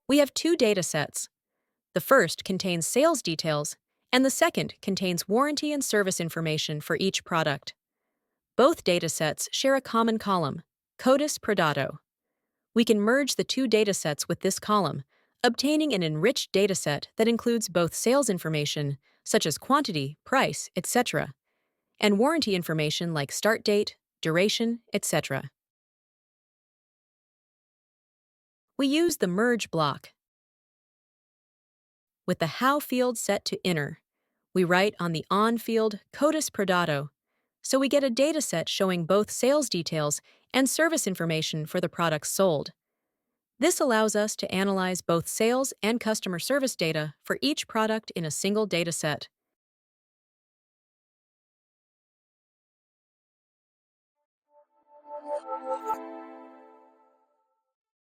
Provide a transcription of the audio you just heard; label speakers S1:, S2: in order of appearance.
S1: We have two datasets. The first contains sales details, and the second contains warranty and service information for each product. Both datasets share a common column, Codis Predato. We can merge the two datasets with this column, obtaining an enriched dataset that includes both sales information, such as quantity, price, etc., and warranty information like start date, duration, etc. We use the merge block. With the how field set to inner, we write on the on field Codis Predato, so we get a dataset showing both sales details and service information for the products sold. This allows us to analyze both sales and customer service data for each product in a single dataset.